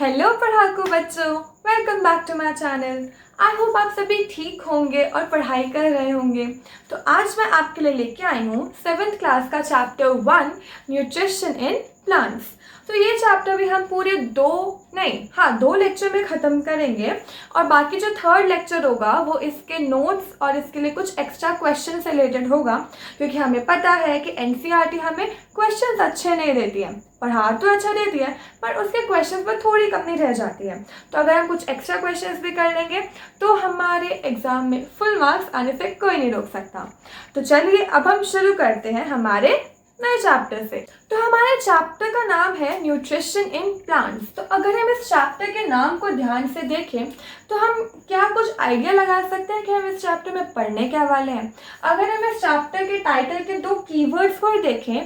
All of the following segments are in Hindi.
हेलो पढ़ाकू बच्चों, welcome back to my channel. I hope आप सभी ठीक होंगे और पढ़ाई कर रहे होंगे। तो आज मैं आपके लिए लेके आई हूँ 7th क्लास का चैप्टर 1 न्यूट्रिशन इन प्लांट्स। तो ये चैप्टर भी हम पूरे दो लेक्चर में ख़त्म करेंगे और बाकी जो थर्ड लेक्चर होगा वो इसके नोट्स और इसके लिए कुछ एक्स्ट्रा क्वेश्चन से रिलेटेड होगा, क्योंकि हमें पता है कि एनसीईआरटी हमें क्वेश्चंस अच्छे नहीं देती है। पढ़ा तो अच्छा देती है पर उसके क्वेश्चंस पर थोड़ी कमी रह जाती है। तो अगर हम कुछ एक्स्ट्रा क्वेश्चंस भी कर लेंगे तो हमारे एग्जाम में फुल मार्क्स आने से कोई नहीं रोक सकता। तो चलिए अब हम शुरू करते हैं हमारे नए चैप्टर से। तो हमारे चैप्टर का नाम है न्यूट्रिशन इन प्लांट्स। तो अगर हम इस चैप्टर के नाम को ध्यान से देखें तो हम क्या कुछ आइडिया लगा सकते हैं कि हम इस चैप्टर में पढ़ने क्या वाले हैं। अगर हम इस चैप्टर के टाइटल के दो कीवर्ड्स को ही देखें,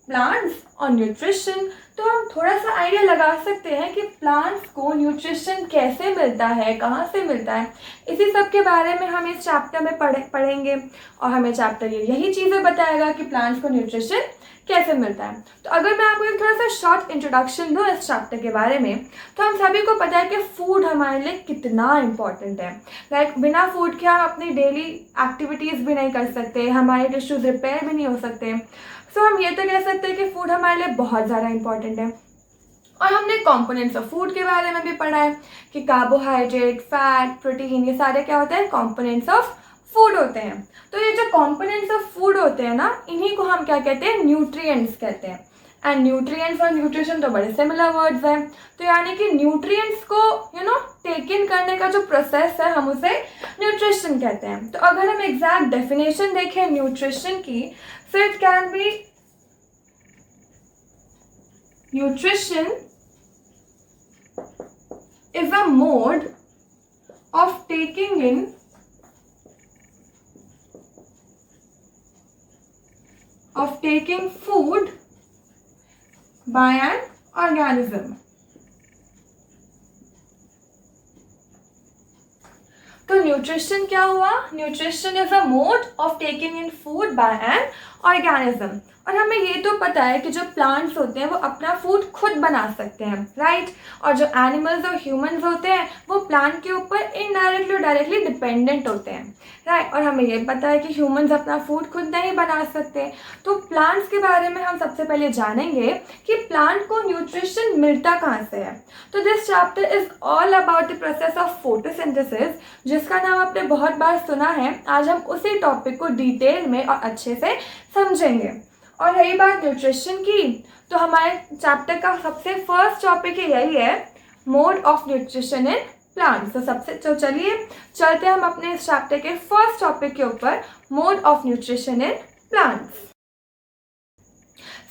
प्लांट्स और न्यूट्रिशन, तो हम थोड़ा सा आइडिया लगा सकते हैं कि प्लांट्स को न्यूट्रिशन कैसे मिलता है, कहाँ से मिलता है। इसी सब के बारे में हम इस चैप्टर में पढ़ेंगे और हमें चैप्टर यही चीज़ें बताएगा कि प्लांट्स को न्यूट्रिशन कैसे मिलता है। तो अगर मैं आपको एक थोड़ा सा शॉर्ट इंट्रोडक्शन दूँ इस चैप्टर के बारे में, तो हम सभी को पता है कि फूड हमारे लिए कितना इम्पॉर्टेंट है। लाइक बिना फूड के हम अपनी डेली एक्टिविटीज़ भी नहीं कर सकते, हमारे टिश्यूज रिपेयर भी नहीं हो सकते। तो हम ये तो कह सकते हैं कि फूड हमारे लिए बहुत ज़्यादा इम्पॉर्टेंट है। और हमने कंपोनेंट्स ऑफ फूड के बारे में भी पढ़ा है कि कार्बोहाइड्रेट, फैट, प्रोटीन, ये सारे क्या होते हैं, कंपोनेंट्स ऑफ फूड होते हैं। तो ये जो कंपोनेंट्स ऑफ फूड होते हैं ना, इन्हीं को हम क्या कहते हैं, न्यूट्रिएंट्स कहते हैं। एंड न्यूट्रिएंट्स और न्यूट्रिशन तो बड़े सिमिलर वर्ड्स हैं। तो यानी कि न्यूट्रिएंट्स को टेक इन करने का जो प्रोसेस है हम उसे न्यूट्रिशन कहते हैं। तो अगर हम एग्जैक्ट डेफिनेशन देखें न्यूट्रिशन की, so it can be nutrition is a mode of taking food by an organism. तो न्यूट्रिशन क्या हुआ, nutrition is a mode of taking in food by an organism. और हमें ये तो पता है कि जो प्लांट्स होते हैं वो अपना फूड खुद बना सकते हैं, राइट। और जो एनिमल्स और ह्यूमंस होते हैं वो प्लांट के ऊपर इनडायरेक्टली और डायरेक्टली डिपेंडेंट होते हैं, राइट। और हमें ये पता है कि ह्यूमंस अपना फूड खुद नहीं बना सकते। तो प्लांट्स के बारे में हम सबसे पहले जानेंगे कि प्लांट को न्यूट्रिशन मिलता कहाँ से है। तो this chapter is all about the process of photosynthesis, जिसका नाम आपने बहुत बार सुना है। आज हम उसी टॉपिक को डिटेल में और अच्छे से समझेंगे। और रही बात न्यूट्रिशन की, तो हमारे चैप्टर का सबसे फर्स्ट टॉपिक यही है, mode of nutrition in plants. तो चलिए चलते हैं हम अपने इस चैप्टर के फर्स्ट टॉपिक के ऊपर, mode of nutrition in plants.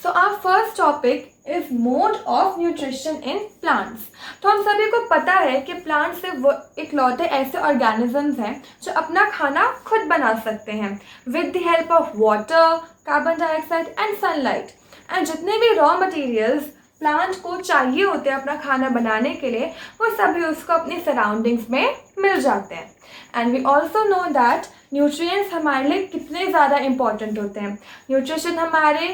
So our first topic is mode of nutrition in plants. तो हम सभी को पता है कि प्लांट सिर्फ इकलौते ऐसे ऑर्गेनिजम्स हैं जो अपना खाना खुद बना सकते हैं with the help of water, carbon dioxide and sunlight. And जितने भी रॉ मटेरियल्स प्लांट को चाहिए होते हैं अपना खाना बनाने के लिए, वो सभी उसको अपनी सराउंडिंग्स में मिल जाते हैं। And we also know that nutrients हमारे लिए कितने ज़्यादा इंपॉर्टेंट होते हैं। न्यूट्रिशन हमारे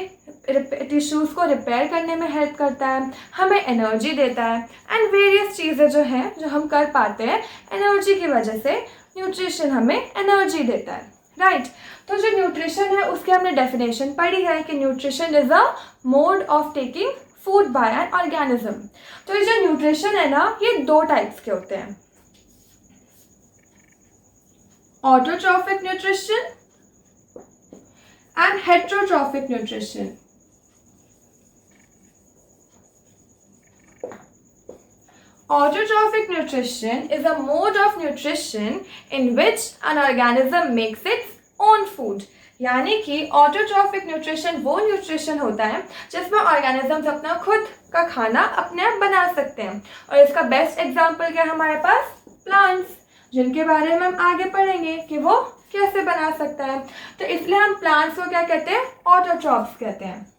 टिश्यूज़ को रिपेयर करने में हेल्प करता है, हमें एनर्जी देता है एंड वेरियस चीज़ें जो हैं जो हम कर पाते हैं एनर्जी की वजह से, न्यूट्रिशन हमें एनर्जी देता है, राइट। तो जो न्यूट्रिशन है उसकी हमने डेफिनेशन पढ़ी है कि nutrition is a mode of taking food by an organism. तो ये जो न्यूट्रिशन है ना, ये दो टाइप्स के होते हैं, autotrophic nutrition and heterotrophic nutrition. Autotrophic nutrition is a mode of nutrition in which an organism makes its own food. यानी कि ऑटोट्रॉफिक न्यूट्रिशन वो न्यूट्रिशन होता है जिसमें ऑर्गेनिजम्स अपना खुद का खाना अपने आप बना सकते हैं। और इसका बेस्ट एग्जांपल क्या है हमारे पास, प्लांट्स, जिनके बारे में हम आगे पढ़ेंगे कि वो कैसे बना सकता है। तो इसलिए हम प्लांट्स को क्या कहते हैं, ऑटोट्रॉफ्स कहते हैं,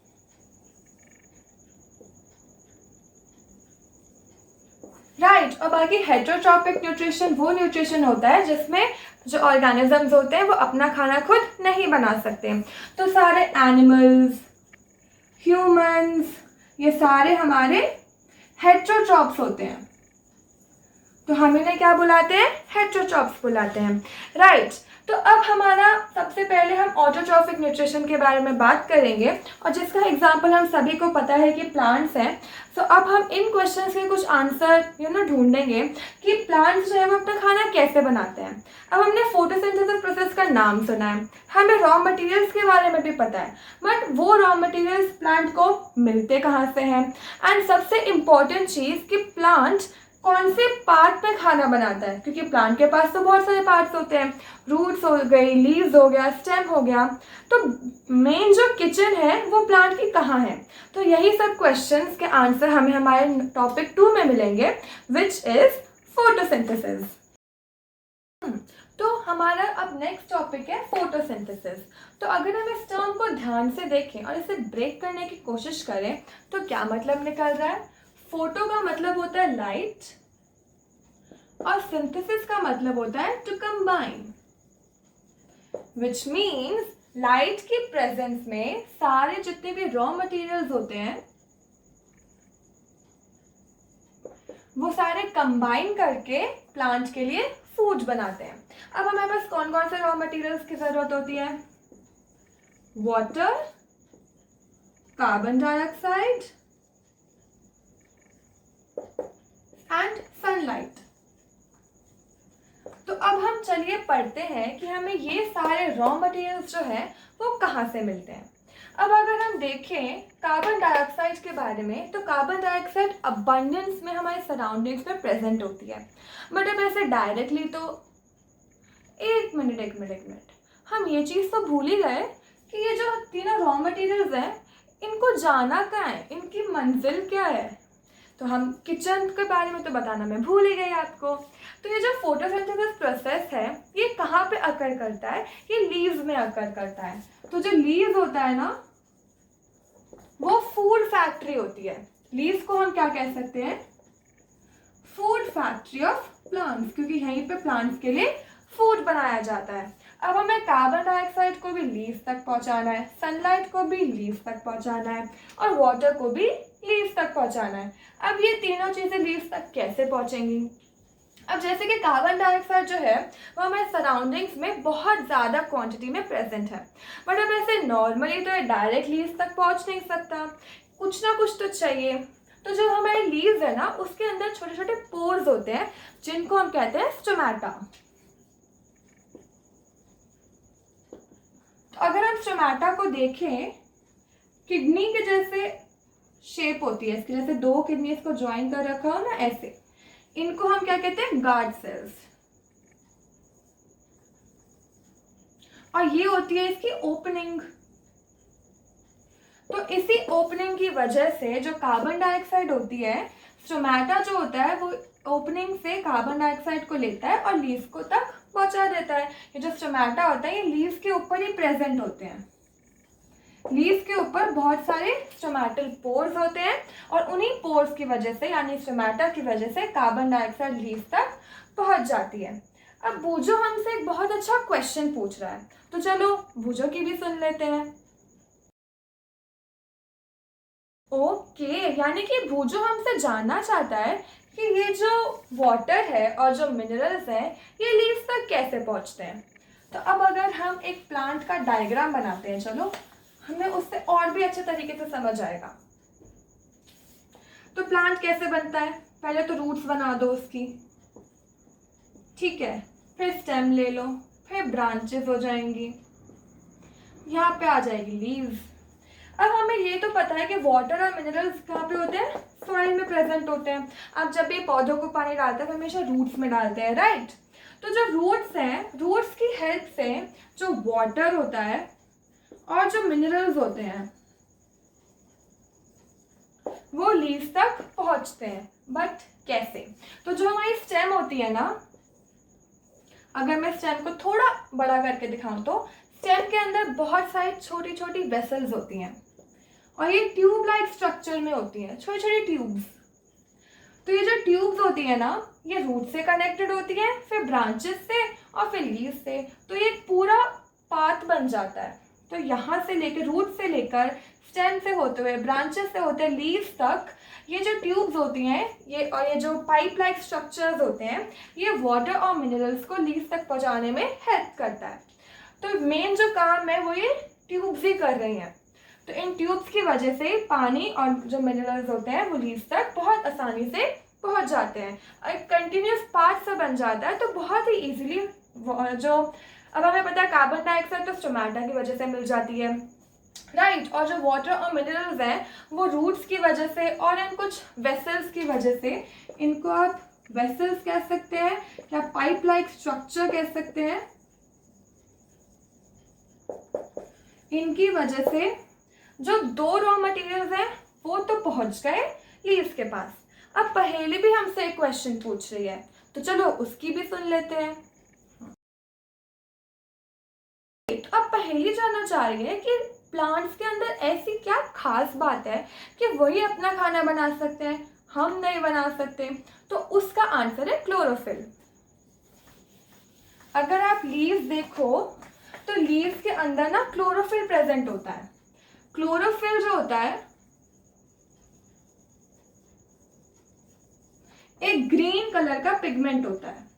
राइट। और बाकी हेटेरोट्रॉपिक न्यूट्रिशन वो न्यूट्रिशन होता है जिसमें जो ऑर्गेनिजम्स होते हैं वो अपना खाना खुद नहीं बना सकते। तो सारे एनिमल्स, ह्यूमंस, ये सारे हमारे हेटेरोट्रॉप्स होते हैं, तो हम इन्हें क्या बुलाते हैं? हेटेरोट्रॉफ्स बुलाते हैं, राइट। तो अब हमारा सबसे पहले हम ऑटोट्रॉफिक न्यूट्रिशन के बारे में बात करेंगे, और जिसका एग्जांपल हम सभी को पता है कि प्लांट्स हैं। तो अब हम इन क्वेश्चंस के कुछ आंसर ढूंढेंगे कि प्लांट्स जो है वो अपना खाना कैसे बनाते हैं। अब हमने फोटोसिंथेसिस प्रोसेस का नाम सुना है, हमें रॉ मटेरियल्स के बारे में भी पता है, बट वो रॉ मटेरियल्स प्लांट को मिलते कहाँ से हैं, एंड सबसे इम्पॉर्टेंट चीज़ कि प्लांट कौन से पार्ट में खाना बनाता है, क्योंकि प्लांट के पास तो बहुत सारे पार्ट्स होते हैं, रूट्स हो गई, लीव्स हो गया, स्टेम हो गया। तो मेन जो किचन है वो प्लांट की कहाँ है? तो यही सब क्वेश्चंस के आंसर हमें हमारे टॉपिक 2 में मिलेंगे, विच इज फोटोसिंथेसिस। तो हमारा अब नेक्स्ट टॉपिक है फोटोसिंथेसिस। तो अगर हम इस टर्म को ध्यान से देखें और इसे ब्रेक करने की कोशिश करें तो क्या मतलब निकल रहा है? फोटो का मतलब होता है लाइट, और सिंथेसिस का मतलब होता है to combine, which means light की प्रेजेंस में सारे जितने भी रॉ मटेरियल्स होते हैं वो सारे कंबाइन करके प्लांट के लिए फूड बनाते हैं। अब हमारे पास कौन कौन से रॉ मटेरियल्स की जरूरत होती है? Water, carbon dioxide and sunlight. तो अब हम चलिए पढ़ते हैं कि हमें ये सारे रॉ मटेरियल्स जो है वो कहाँ से मिलते हैं। अब अगर हम देखें कार्बन डाइऑक्साइड के बारे में, तो कार्बन डाइऑक्साइड अबंडेंस में हमारे सराउंडिंग्स में प्रेजेंट होती है, बट अब ऐसे डायरेक्टली तो एक मिनट हम ये चीज़ तो भूल ही गए कि ये जो तीनों रॉ मटेरियल्स हैं इनको जाना कहाँ है, इनकी मंजिल क्या है। तो हम किचन के बारे में तो बताना मैं भूल ही गई आपको। तो ये जो फोटोसिंथेसिस प्रोसेस है ये कहाँ पे अकर करता है? ये लीव्स में अकर करता है। तो जो लीव्स होता है ना वो फूड फैक्ट्री होती है। लीव्स को हम क्या कह सकते हैं? फूड फैक्ट्री ऑफ प्लांट्स, क्योंकि यहीं पे प्लांट्स के लिए फूड बनाया जाता है। अब हमें कार्बन डाइऑक्साइड को भी लीव्स तक पहुंचाना है, सनलाइट को भी लीव्स तक पहुंचाना है, और वाटर को भी लीव्स तक पहुंचाना है। अब ये तीनों चीज़ें लीव्स तक कैसे पहुंचेंगी? अब जैसे कि कार्बन डाइऑक्साइड जो है वो हमारे सराउंडिंग्स में बहुत ज़्यादा क्वांटिटी में प्रेजेंट है, बट अब ऐसे नॉर्मली तो ये डायरेक्ट लीव्स तक पहुंच नहीं सकता, कुछ ना कुछ तो चाहिए। तो जो हमारे लीव्स है ना उसके अंदर छोटे छोटे पोर्स होते हैं जिनको हम कहते हैं स्टोमेटा। तो अगर हम स्टोमेटा को देखें, किडनी के जैसे शेप होती है, इसके जैसे दो किडनी को ज्वाइन कर रखा हो ना ऐसे, इनको हम क्या कहते हैं? Guard cells. और ये होती है इसकी ओपनिंग। तो इसी ओपनिंग की वजह से जो कार्बन डाइऑक्साइड होती है, स्टोमेटा जो होता है वो ओपनिंग से कार्बन डाइऑक्साइड को लेता है और लीव्स को तक पहुंचा देता है। ये जो स्टोमेटा होता है ये लीव्स के ऊपर ही प्रेजेंट होते हैं। लीव्स के ऊपर बहुत सारे स्टोमेटल पोर्स होते हैं और उन्हीं पोर्स की वजह से यानी स्टोमेटा की वजह से कार्बन डाइऑक्साइड लीव्स तक पहुंच जाती है। अब बूजो हमसे एक बहुत अच्छा क्वेश्चन पूछ रहा है, तो चलो बूजो की भी सुन लेते हैं। ओके, यानी कि बूजो हमसे जानना चाहता है कि ये जो वाटर है और जो मिनरल्स हैं ये लीव्स तक कैसे पहुंचते हैं। तो अब अगर हम एक प्लांट का डायग्राम बनाते हैं, चलो हमें उससे और भी अच्छे तरीके से समझ आएगा। तो प्लांट कैसे बनता है? पहले तो रूट्स बना दो उसकी, ठीक है, फिर स्टेम ले लो, फिर ब्रांचेस हो जाएंगी, यहाँ पे आ जाएगी लीव्स। अब हमें ये तो पता है कि वाटर और मिनरल्स कहाँ पे होते हैं? सॉइल में प्रेजेंट होते हैं। अब जब ये पौधों को पानी डालते हैं तो हमेशा रूट्स में डालते हैं, राइट। तो जो रूट्स हैं, रूट्स की हेल्प से जो वाटर होता है और जो मिनरल्स होते हैं वो लीव्स तक पहुंचते हैं, बट कैसे? तो जो हमारी स्टेम होती है ना, अगर मैं स्टेम को थोड़ा बड़ा करके दिखाऊं तो स्टेम के अंदर बहुत सारी छोटी छोटी वेसल्स होती हैं और ये ट्यूब लाइक स्ट्रक्चर में होती हैं, छोटी छोटी ट्यूब्स। तो ये जो ट्यूब्स होती है ना ये रूट से कनेक्टेड होती है, फिर ब्रांचेस से और फिर लीव्स से। तो ये पूरा पाथ बन जाता है। तो यहाँ से लेकर रूट से लेकर स्टेम से होते हुए, ब्रांचेस से होते हुए लीव्स तक, ये जो ट्यूब्स होती हैं ये और ये जो पाइप लाइक स्ट्रक्चर्स होते हैं, ये वाटर और मिनरल्स को लीव्स तक पहुंचाने में हेल्प करता है। तो मेन जो काम है वो ये ट्यूब्स ही कर रही हैं। तो इन ट्यूब्स की वजह से पानी और जो मिनरल्स होते हैं वो लीव्स तक बहुत आसानी से पहुंच जाते हैं। एक कंटिन्यूस पाथ सा बन जाता है, तो बहुत ही ईजिली जो, अब हमें पता है कार्बन डाइऑक्साइड तो स्टोमेटा की वजह से मिल जाती है, राइट। और जो वाटर और मिनरल्स हैं वो रूट्स की वजह से और इन कुछ वेसल्स की वजह से, इनको आप वेसल्स कह सकते हैं या पाइप लाइक स्ट्रक्चर कह सकते हैं, इनकी वजह से जो दो रॉ मटेरियल्स हैं वो तो पहुंच गए लीव्स के पास। अब पहेली भी हमसे एक क्वेश्चन पूछ रही है, तो चलो उसकी भी सुन लेते हैं। तो अब पहेली जानना चाह रही है कि प्लांट्स के अंदर ऐसी क्या खास बात है कि वही अपना खाना बना सकते हैं, हम नहीं बना सकते। तो उसका आंसर है क्लोरोफिल। अगर आप लीव्स देखो तो लीव्स के अंदर ना क्लोरोफिल प्रेजेंट होता है। क्लोरोफिल जो होता है एक ग्रीन कलर का पिगमेंट होता है।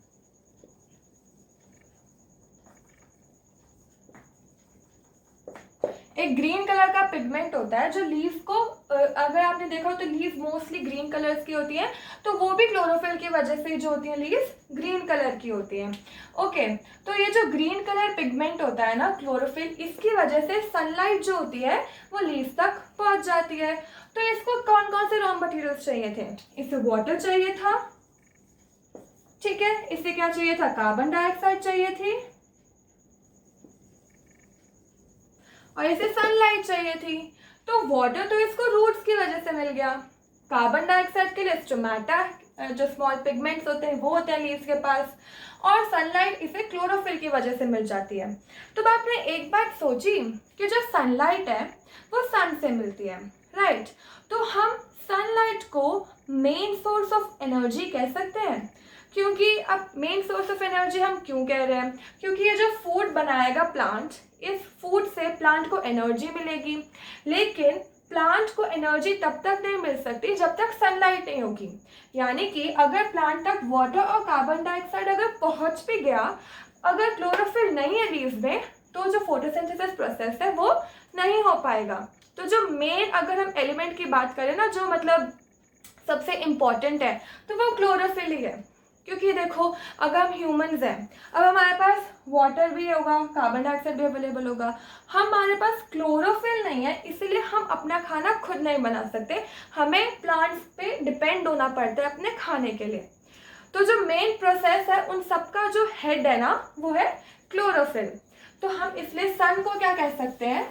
एक ग्रीन कलर का पिगमेंट होता है जो लीव्स को, अगर आपने देखा हो तो लीव्स मोस्टली ग्रीन कलर्स की होती हैं, तो वो भी क्लोरोफिल की वजह से जो होती हैं लीव्स ग्रीन कलर की होती हैं। ओके, तो ये जो ग्रीन कलर पिगमेंट होता है ना क्लोरोफिल, इसकी वजह से सनलाइट जो होती है वो लीव्स तक पहुंच जाती है। तो इसको कौन कौन से रॉ मटेरियल्स चाहिए थे? इसे वाटर चाहिए था, ठीक है, इसे क्या चाहिए था? कार्बन डाइऑक्साइड चाहिए थी, और इसे सनलाइट चाहिए थी। तो वाटर तो इसको रूट्स की वजह से मिल गया, कार्बन डाइऑक्साइड के लिए स्टोमेटा जो स्मॉल पिगमेंट्स होते हैं वो होते हैं लीव्स के पास, और सनलाइट इसे क्लोरोफिल की वजह से मिल जाती है। तो आपने एक बात सोची कि जो सनलाइट है वो सन से मिलती है, राइट। तो हम सनलाइट को मेन सोर्स ऑफ एनर्जी कह सकते हैं, क्योंकि अब मेन सोर्स ऑफ एनर्जी हम क्यों कह रहे हैं? क्योंकि ये जो फूड बनाएगा प्लांट, इस फूड से प्लांट को एनर्जी मिलेगी, लेकिन प्लांट को एनर्जी तब तक नहीं मिल सकती जब तक सनलाइट नहीं होगी। यानी कि अगर प्लांट तक वाटर और कार्बन डाइऑक्साइड अगर पहुंच भी गया, अगर क्लोरोफिल नहीं है लीव्स में, तो जो फोटोसिंथेसिस प्रोसेस है वो नहीं हो पाएगा। तो जो मेन अगर हम एलिमेंट की बात करें ना, जो मतलब सबसे इम्पॉर्टेंट है, तो वो क्लोरोफिल ही है। क्योंकि देखो, अगर हम ह्यूमंस हैं, अब हमारे पास वाटर भी होगा, कार्बन डाइऑक्साइड भी अवेलेबल होगा, हमारे पास क्लोरोफिल नहीं है, इसीलिए हम अपना खाना खुद नहीं बना सकते, हमें प्लांट्स पे डिपेंड होना पड़ता है अपने खाने के लिए। तो जो मेन प्रोसेस है उन सबका जो हेड है ना वो है क्लोरोफिल। तो हम इसलिए सन को क्या कह सकते हैं?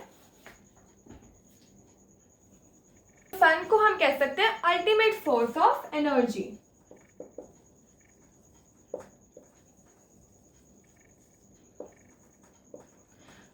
सन को हम कह सकते हैं अल्टीमेट सोर्स ऑफ एनर्जी।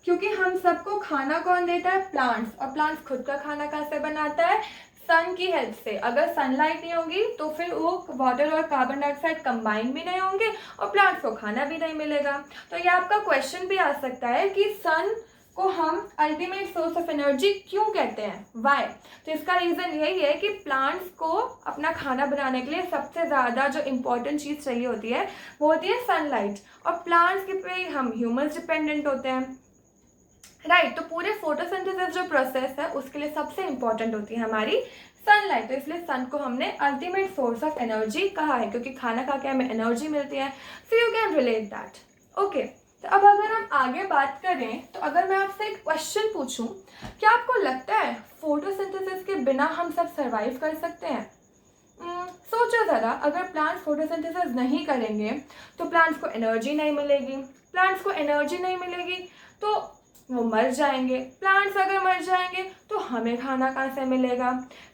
क्योंकि हम सबको खाना कौन देता है? प्लांट्स। और प्लांट्स खुद का खाना कहाँ से बनाता है? सन की हेल्प से। अगर सनलाइट नहीं होगी तो फिर वो वाटर और कार्बन डाइऑक्साइड कंबाइन भी नहीं होंगे और प्लांट्स को खाना भी नहीं मिलेगा। तो ये आपका क्वेश्चन भी आ सकता है कि सन को हम अल्टीमेट सोर्स ऑफ एनर्जी क्यों कहते हैं, वाई? तो इसका रीज़न यही है कि प्लांट्स को अपना खाना बनाने के लिए सबसे ज़्यादा जो इम्पोर्टेंट चीज़ चाहिए होती है वो होती है सनलाइट, और प्लांट्स के पे हम ह्यूमंस डिपेंडेंट होते हैं, राइट। तो पूरे फोटोसिंथेसिस जो प्रोसेस है उसके लिए सबसे इंपॉर्टेंट होती है हमारी सनलाइट। तो इसलिए सन को हमने अल्टीमेट सोर्स ऑफ एनर्जी कहा है, क्योंकि खाना खा के हमें एनर्जी मिलती है। So you can relate that. Okay, तो अब अगर हम आगे बात करें, तो अगर मैं आपसे एक क्वेश्चन पूछूं, क्या आपको लगता है फोटोसिंथेसिस के बिना हम सब सर्वाइव कर सकते हैं? सोचो ज़रा, अगर प्लांट्स फोटोसिंथेसिस नहीं करेंगे तो प्लांट्स को एनर्जी नहीं मिलेगी, प्लांट्स को एनर्जी नहीं मिलेगी तो वो मर जाएंगे, प्लांट्स अगर मर जाएंगे तो हमें खाना कहाँ से मिलेगा,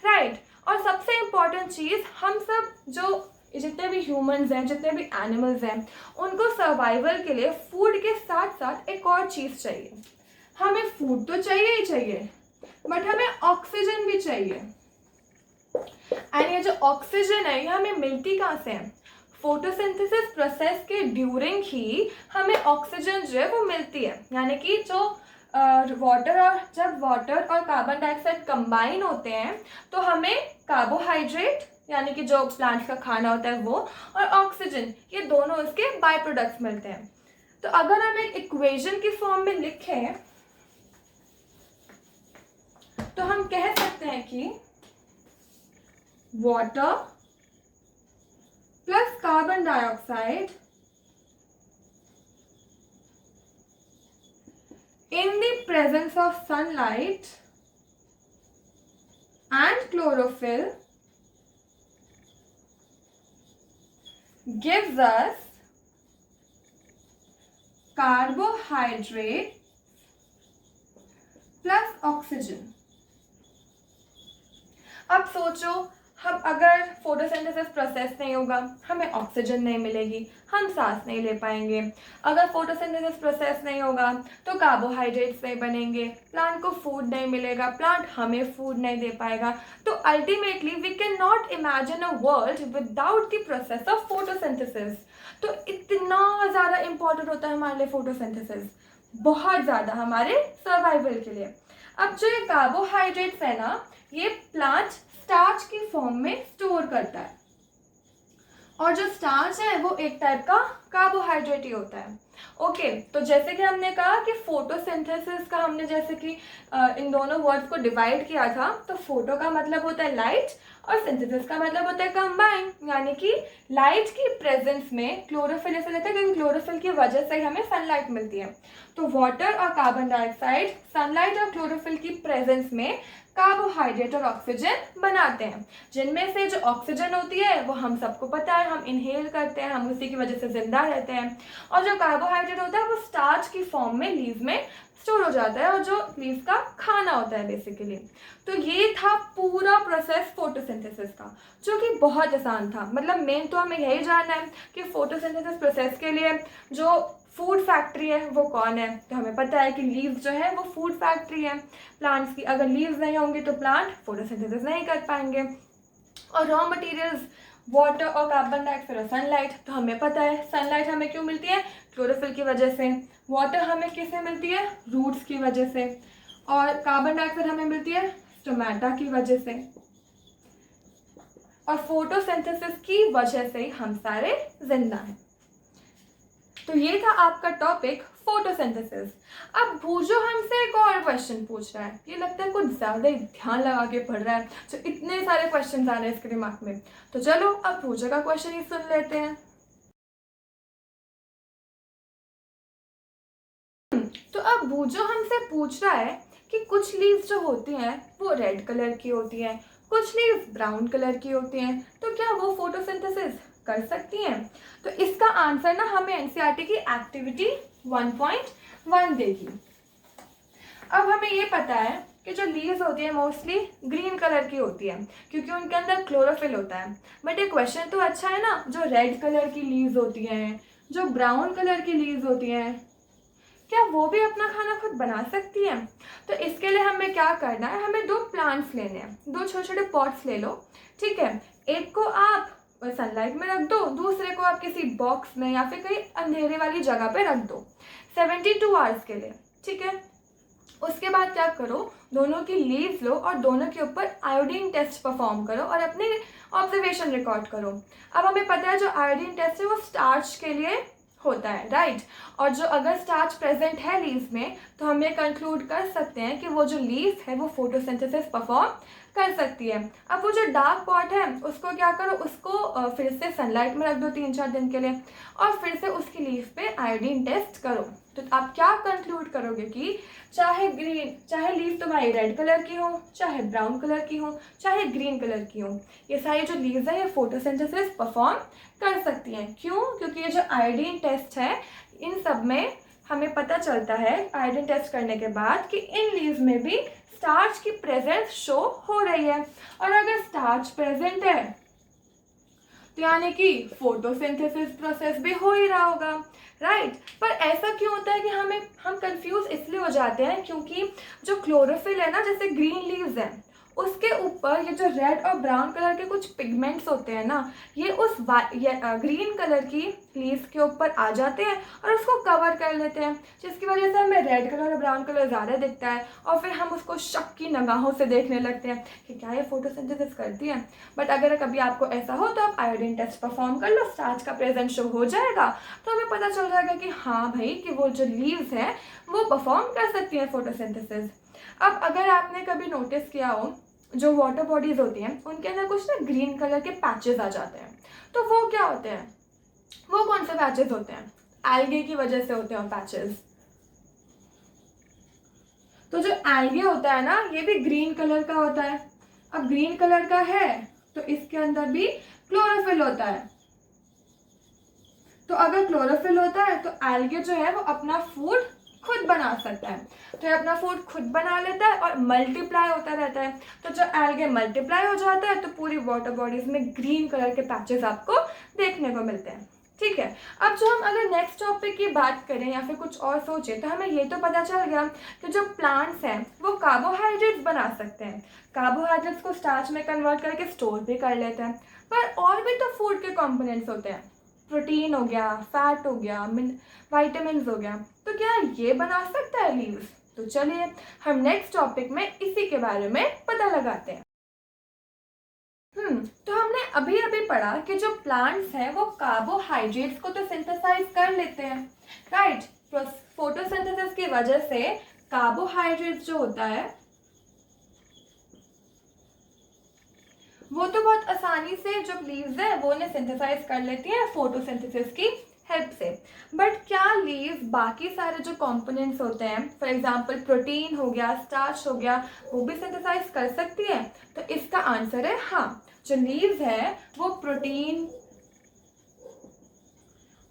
राइट। और सबसे इम्पॉर्टेंट चीज़, हम सब जो जितने भी ह्यूमंस हैं, जितने भी एनिमल्स हैं, उनको सर्वाइवल के लिए फूड के साथ साथ एक और चीज़ चाहिए। हमें फूड तो चाहिए ही चाहिए, बट हमें ऑक्सीजन भी चाहिए। एंड ये जो ऑक्सीजन है ये हमें मिलती कहाँ से है? फोटोसिंथेसिस प्रोसेस के ड्यूरिंग ही हमें ऑक्सीजन जो है वो मिलती है। यानी कि जो वाटर और जब वाटर और कार्बन डाइऑक्साइड कंबाइन होते हैं तो हमें कार्बोहाइड्रेट यानी कि जो प्लांट्स का खाना होता है वो, और ऑक्सीजन, ये दोनों इसके बाय प्रोडक्ट्स मिलते हैं। तो अगर हम एक इक्वेशन की फॉर्म में लिखें तो हम कह सकते हैं कि water plus carbon dioxide in the presence of sunlight and chlorophyll gives us carbohydrate plus oxygen। अब सोचो, हम अगर फोटोसिंथेसिस प्रोसेस नहीं होगा हमें ऑक्सीजन नहीं मिलेगी, हम सांस नहीं ले पाएंगे। अगर फोटोसिंथेसिस प्रोसेस नहीं होगा तो कार्बोहाइड्रेट्स नहीं बनेंगे, प्लांट को फूड नहीं मिलेगा, प्लांट हमें फूड नहीं दे पाएगा। तो ultimately we can not imagine a world without the process of photosynthesis. तो इतना ज़्यादा इम्पॉर्टेंट होता है हमारे लिए फोटोसिंथेसिस, बहुत ज़्यादा हमारे सर्वाइवल के लिए। अब जो ये कार्बोहाइड्रेट्स है ना, ये प्लांट स्टार्च की फॉर्म में स्टोर करता है, और जो स्टार्च है वो एक टाइप का कार्बोहाइड्रेट ही होता है। ओके, तो जैसे कि हमने कहा कि फोटोसिंथेसिस का हमने जैसे कि इन दोनों वर्ड्स को डिवाइड किया था, तो फोटो का मतलब होता है लाइट और सिंथेसिस का मतलब होता है कंबाइन, यानी कि लाइट की प्रेजेंस में क्लोरोफिल ऐसे रहता है क्योंकि क्लोरोफिल की वजह से हमें सनलाइट मिलती है। तो वाटर और कार्बन डाइऑक्साइड सनलाइट और क्लोरोफिल की प्रेजेंस में कार्बोहाइड्रेट और ऑक्सीजन बनाते हैं, जिनमें से जो ऑक्सीजन होती है वो हम सबको पता है, हम इनहेल करते हैं, हम उसी की वजह से जिंदा रहते हैं। और जो कार्बोहाइड्रेट होता है वो स्टार्च की फॉर्म में लीव में स्टोर हो जाता है, और जो लीव का खाना होता है बेसिकली। तो ये था पूरा प्रोसेस फोटोसिंथेसिस का, जो कि बहुत आसान था। मतलब मेन तो हमें यही जानना है कि फोटोसिंथेसिस प्रोसेस के लिए जो फूड फैक्ट्री है वो कौन है। तो हमें पता है कि लीव्स जो है वो फूड फैक्ट्री है प्लांट्स की। अगर लीव्स नहीं होंगे तो प्लांट फोटोसिंथेसिस नहीं कर पाएंगे। और रॉ मटेरियल्स वाटर और कार्बन डाइऑक्साइड और सनलाइट, तो हमें पता है सनलाइट हमें क्यों मिलती है, क्लोरोफिल की वजह से। वाटर हमें किससे मिलती है, रूट्स की वजह से। और कार्बन डाइऑक्साइड हमें मिलती है स्टोमेटा की वजह से। और फोटोसिंथेसिस की वजह से हम सारे जिंदा हैं। तो ये था आपका टॉपिक फोटोसिंथेसिस। अब भूजो हमसे एक और क्वेश्चन पूछ रहा है, ये लगता है कुछ ज़्यादा ही ध्यान लगा के पढ़ रहा है, तो इतने सारे क्वेश्चन आ रहे हैं इसके दिमाग में। तो चलो अब भूजो का क्वेश्चन ही सुन लेते हैं। तो अब भूजो हमसे पूछ रहा है कि कुछ लीव्स जो होती हैं वो रेड कलर की होती हैं, कुछ लीव्स ब्राउन कलर की होती हैं, तो क्या वो फोटोसिंथेसिस कर सकती हैं? तो इसका आंसर ना हमें एनसीईआरटी की एक्टिविटी 1.1 देगी। अब हमें ये पता है कि जो लीव्स होती है मोस्टली ग्रीन कलर की होती है क्योंकि उनके अंदर क्लोरोफिल होता है। बट ये क्वेश्चन तो अच्छा है ना, जो रेड कलर की लीव्स होती हैं, जो ब्राउन कलर की लीव्स होती हैं, क्या वो भी अपना खाना खुद बना सकती हैं? तो इसके लिए हमें क्या करना है, हमें दो प्लांट्स लेने हैं, दो छोटे छोटे पॉट्स ले लो, ठीक है। एक को आप सनलाइट में रख दो, दूसरे को आप किसी बॉक्स में या फिर कहीं अंधेरे वाली जगह पे रख दो 72 आवर्स के लिए, ठीक है। उसके बाद क्या करो, दोनों की लीव्स लो और दोनों के ऊपर आयोडीन टेस्ट परफॉर्म करो और अपने ऑब्जर्वेशन रिकॉर्ड करो। अब हमें पता है जो आयोडीन टेस्ट है वो स्टार्च के लिए होता है, राइट। और जो अगर स्टार्च प्रेजेंट है लीव्स में तो हम ये कंक्लूड कर सकते हैं कि वो जो लीव है वो फोटोसिंथेसिस परफॉर्म कर सकती है। अब वो जो डार्क पॉट है उसको क्या करो, उसको फिर से सनलाइट में रख दो 3-4 दिन के लिए और फिर से उसकी लीफ पे आयोडीन टेस्ट करो। तो आप क्या कंक्लूड करोगे कि चाहे लीफ तुम्हारी रेड कलर की हो, चाहे ब्राउन कलर की हो, चाहे ग्रीन कलर की हो, ये सारी जो लीव्स है ये फोटोसिंथेसिस परफॉर्म कर सकती हैं। क्यों? क्योंकि ये जो आयोडीन टेस्ट है इन सब में हमें पता चलता है आयोडीन टेस्ट करने के बाद कि इन लीव्स में भी स्टार्च की प्रेजेंस शो हो रही है। और अगर स्टार्च प्रेजेंट है तो यानी कि फोटोसिंथेसिस प्रोसेस भी हो ही रहा होगा, राइट। पर ऐसा क्यों होता है कि हम कंफ्यूज इसलिए हो जाते हैं क्योंकि जो क्लोरोफिल है ना, जैसे ग्रीन लीव्स हैं उसके ऊपर ये जो रेड और ब्राउन कलर के कुछ पिगमेंट्स होते हैं ना, ये उस ग्रीन कलर की लीव्स के ऊपर आ जाते हैं और उसको कवर कर लेते हैं, जिसकी वजह से हमें रेड कलर और ब्राउन कलर ज़्यादा दिखता है और फिर हम उसको शक की निगाहों से देखने लगते हैं कि क्या ये फोटोसिंथेसिस करती है। बट अगर कभी आपको ऐसा हो तो आप आयोडीन टेस्ट परफॉर्म कर लो, स्टार्च का प्रेजेंट शो हो जाएगा, तो हमें पता चल जाएगा कि हाँ भाई कि वो जो लीव्स हैं वो परफॉर्म कर सकती हैं फोटोसिंथेसिस। अब अगर आपने कभी नोटिस किया हो, जो वाटर बॉडीज होती हैं उनके अंदर कुछ ना ग्रीन कलर के पैचेस आ जाते हैं, तो वो क्या होते हैं, वो कौन से पैचेस होते हैं? एल्गे की वजह से होते हैं पैचेस। तो जो एल्गे होता है ना, ये भी ग्रीन कलर का होता है। अब ग्रीन कलर का है तो इसके अंदर भी क्लोरोफिल होता है। तो अगर क्लोरोफिल होता है तो एल्गे जो है वो अपना फूड खुद बना सकता है, तो ये अपना फूड खुद बना लेता है और मल्टीप्लाई होता रहता है। तो जब एल्गे मल्टीप्लाई हो जाता है तो पूरी वाटर बॉडीज में ग्रीन कलर के पैचेस आपको देखने को मिलते हैं। ठीक है, अब जो हम अगर नेक्स्ट टॉपिक की बात करें या फिर कुछ और सोचें तो हमें ये तो पता चल गया कि जो प्लांट्स हैं वो कार्बोहाइड्रेट्स बना सकते हैं, कार्बोहाइड्रेट्स को स्टार्च में कन्वर्ट करके स्टोर भी कर लेते हैं। पर और भी तो फूड के कंपोनेंट्स होते हैं, प्रोटीन हो गया, फैट हो गया, वाइटामिन हो गया, तो क्या ये बना सकता है लीव्स? तो चलिए हम नेक्स्ट टॉपिक में इसी के बारे में पता लगाते हैं। तो हमने अभी अभी पढ़ा कि जो प्लांट्स हैं वो कार्बोहाइड्रेट्स को तो सिंथेसाइज कर लेते हैं, राइट। फोटोसिंथेसिस की वजह से कार्बोहाइड्रेट्स जो होता है वो तो बहुत आसानी से जो लीव्स है वो उन्हें सिंथेसाइज कर लेती है फोटोसिंथेसिस की हेल्प से। बट क्या लीव्स बाकी सारे जो कंपोनेंट्स होते हैं, फॉर एग्जांपल प्रोटीन हो गया, स्टार्च हो गया, वो भी सिंथेसाइज कर सकती है? तो इसका आंसर है हाँ, जो लीव्स है वो प्रोटीन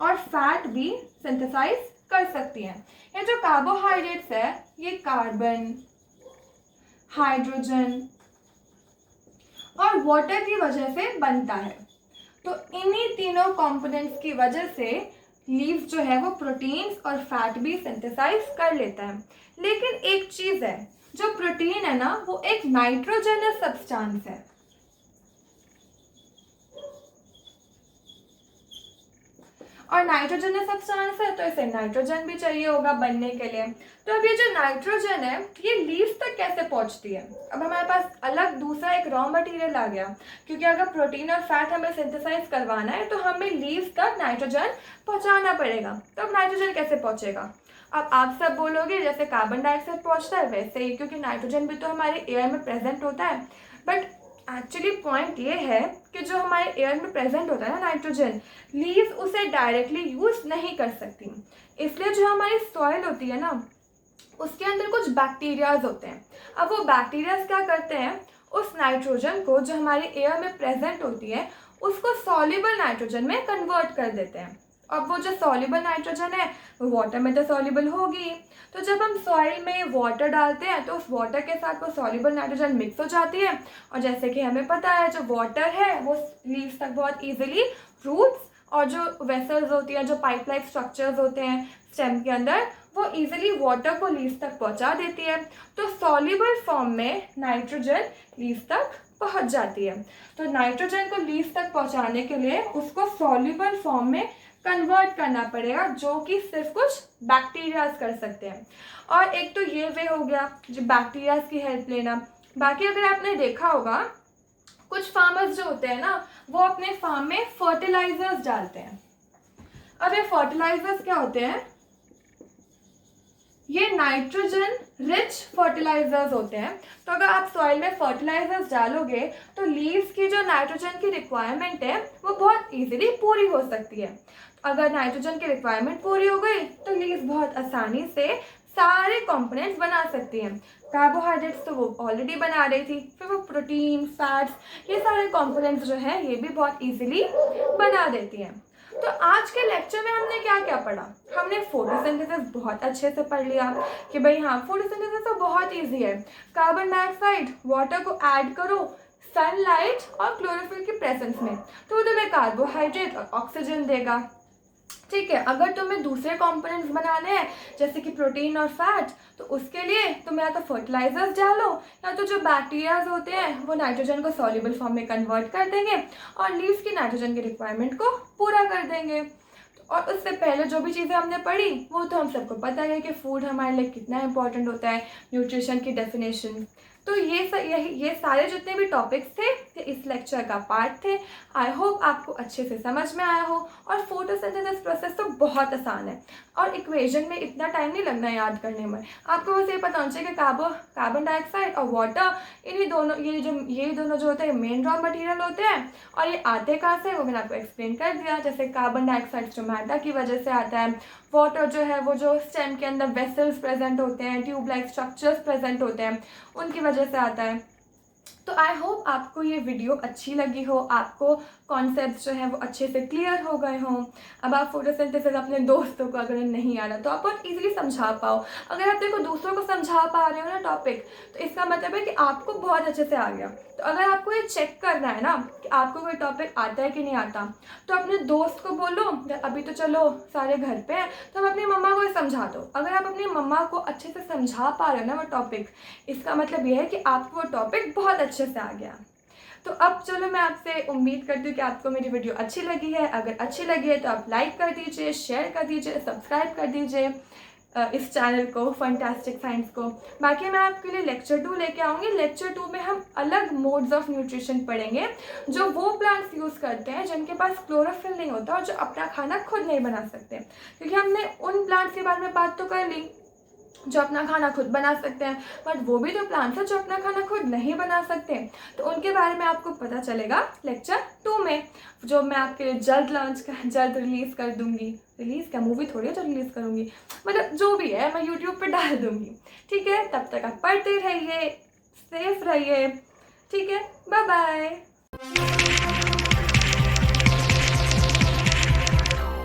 और फैट भी सिंथेसाइज कर सकती हैं। ये जो कार्बोहाइड्रेट्स है ये कार्बन, हाइड्रोजन और वाटर की वजह से बनता है। तो इन्हीं तीनों कंपोनेंट्स की वजह से लीव्स जो है वो प्रोटीन्स और फैट भी सिंथेसाइज कर लेता है। लेकिन एक चीज है, जो प्रोटीन है ना वो एक नाइट्रोजनस सब्सटेंस है, और नाइट्रोजन सब्सटेंस है तो इसे नाइट्रोजन भी चाहिए होगा बनने के लिए। तो अब ये जो नाइट्रोजन है ये लीव्स तक कैसे पहुंचती है? अब हमारे पास अलग दूसरा एक रॉ मटेरियल आ गया, क्योंकि अगर प्रोटीन और फैट हमें सिंथेसाइज करवाना है तो हमें लीव्स तक नाइट्रोजन पहुंचाना पड़ेगा। तो अब नाइट्रोजन कैसे पहुंचेगा? अब आप सब बोलोगे जैसे कार्बन डाइऑक्साइड पहुंचता है वैसे ही, क्योंकि नाइट्रोजन भी तो हमारे एयर में प्रेजेंट होता है। बट एक्चुअली पॉइंट ये है कि जो हमारे एयर में प्रेजेंट होता है ना नाइट्रोजन, लीव्स उसे डायरेक्टली यूज नहीं कर सकती, इसलिए जो हमारी सॉइल होती है ना उसके अंदर कुछ बैक्टीरियाज होते हैं। अब वो बैक्टीरियाज क्या करते हैं, उस नाइट्रोजन को जो हमारे एयर में प्रेजेंट होती है उसको सॉल्युबल नाइट्रोजन में कन्वर्ट कर देते हैं। अब वो जो सॉल्युबल नाइट्रोजन है वो वाटर में तो सॉल्युबल होगी, तो जब हम सॉइल में वाटर डालते हैं तो उस वाटर के साथ वो सॉल्युबल नाइट्रोजन मिक्स हो जाती है, और जैसे कि हमें पता है जो वाटर है वो लीव्स तक बहुत इजीली रूट्स और जो वेसल्स होती हैं, जो पाइप लाइक स्ट्रक्चर्स होते हैं स्टेम के अंदर, वो इजीली वाटर को लीव्स तक पहुंचा देती है। तो सॉल्युबल फॉर्म में नाइट्रोजन लीव्स तक पहुंच जाती है। तो नाइट्रोजन को लीव्स तक पहुंचाने के लिए उसको सॉल्युबल फॉर्म में कन्वर्ट करना पड़ेगा, जो कि सिर्फ कुछ बैक्टीरियाज कर सकते हैं। और एक तो ये वे हो गया जो बैक्टीरियाज की हेल्प लेना। बाकी अगर आपने देखा होगा कुछ फार्मर्स जो होते हैं ना वो अपने फार्म में फर्टिलाइजर्स डालते हैं। अब ये फर्टिलाइजर्स क्या होते हैं, ये नाइट्रोजन रिच फर्टिलाइजर्स होते हैं। तो अगर आप सॉइल में फर्टिलाइजर्स डालोगे तो लीव्स की जो नाइट्रोजन की रिक्वायरमेंट है वो बहुत इजीली पूरी हो सकती है। अगर नाइट्रोजन की रिक्वायरमेंट पूरी हो गई तो लीव्स बहुत आसानी से सारे कंपोनेंट्स बना सकती हैं। कार्बोहाइड्रेट्स तो वो ऑलरेडी बना रही थी, फिर वो प्रोटीन, फैट्स, ये सारे कंपोनेंट्स जो हैं ये भी बहुत इजीली बना देती हैं। तो आज के लेक्चर में हमने क्या क्या पढ़ा? हमने फोटोसिंथेसिस बहुत अच्छे से पढ़ लिया कि भाई हाँ फोटोसिंथेसिस तो बहुत इजी है, कार्बन डाइऑक्साइड वाटर को ऐड करो सनलाइट और क्लोरोफिल की प्रेजेंस में तो वो तुम्हें कार्बोहाइड्रेट और ऑक्सीजन देगा। ठीक है। अगर तुम्हें दूसरे कंपोनेंट्स बनाने हैं जैसे कि प्रोटीन और फैट, तो उसके लिए तुम या तो फर्टिलाइजर्स डालो या तो जो बैक्टीरियाज होते हैं वो नाइट्रोजन को सॉल्युबल फॉर्म में कन्वर्ट कर देंगे और लीव्स की नाइट्रोजन की रिक्वायरमेंट को पूरा कर देंगे। और उससे पहले जो भी चीज़ें हमने पढ़ी वो तो हम सबको पता है कि फूड हमारे लिए कितना इंपॉर्टेंट होता है, न्यूट्रिशन की डेफिनेशन। तो ये सारे जितने भी टॉपिक्स थे ये इस लेक्चर का पार्ट थे। आई होप आपको अच्छे से समझ में आया हो। और फोटोसिंथेसिस प्रोसेस तो बहुत आसान है और इक्वेशन में इतना टाइम नहीं लगना याद करने में। आपको बस ये पता होना चाहिए कि कार्बन डाइऑक्साइड और वाटर, ये दोनों जो होते हैं मेन रॉ मटेरियल होते हैं। और ये आते कहाँ से वो मैंने आपको एक्सप्लेन कर दिया। जैसे कार्बन डाइऑक्साइड स्टोमेटा की वजह से आता है, वाटर जो है वो जो स्टेम के अंदर वेसल्स प्रेजेंट होते हैं, ट्यूब लाइक स्ट्रक्चर्स प्रेजेंट होते हैं, उनकी वजह से आता है। तो आई होप आपको ये वीडियो अच्छी लगी हो, आपको कॉन्सेप्ट्स जो हैं वो अच्छे से क्लियर हो गए हों। अब आप फोटोसिंथेसिस अपने दोस्तों को अगर नहीं आ रहा तो आप बहुत ईजिली समझा पाओ। अगर आप देखो दूसरों को समझा पा रहे हो ना टॉपिक, तो इसका मतलब है कि आपको बहुत अच्छे से आ गया। तो अगर आपको ये चेक करना है ना कि आपको कोई टॉपिक आता है कि नहीं आता, तो अपने दोस्त को बोलो, अभी तो चलो सारे घर पे हैं तो हम अपनी मम्मा को ही समझा दो। अगर आप अपनी मम्मा को अच्छे से समझा पा रहे हो ना वो टॉपिक, इसका मतलब ये है कि आपको वो टॉपिक बहुत अच्छे से आ गया। तो अब चलो मैं आपसे उम्मीद करती हूँ कि आपको मेरी वीडियो अच्छी लगी है। अगर अच्छी लगी है तो आप लाइक कर दीजिए, शेयर कर दीजिए, सब्सक्राइब कर दीजिए इस चैनल को, फंटास्टिक साइंस को। बाकी मैं आपके लिए लेक्चर 2 लेके आऊँगी। लेक्चर 2 में हम अलग मोड्स ऑफ न्यूट्रिशन पढ़ेंगे जो वो प्लांट्स यूज़ करते हैं जिनके पास क्लोरोफिल नहीं होता और जो अपना खाना खुद नहीं बना सकते। क्योंकि हमने उन प्लांट्स के बारे में बात तो कर ली जो अपना खाना खुद बना सकते हैं, बट वो भी तो प्लांट्स हैं जो अपना खाना खुद नहीं बना सकते। तो उनके बारे में आपको पता चलेगा लेक्चर 2 में, जो मैं आपके लिए जल्द रिलीज़ कर दूंगी। रिलीज़ क्या, मूवी थोड़ी है जो रिलीज़ करूंगी, मतलब जो भी है मैं यूट्यूब पे डाल दूंगी। ठीक है, तब तक आप पढ़ते रहिए, सेफ रहिए। ठीक है, बाय बाय।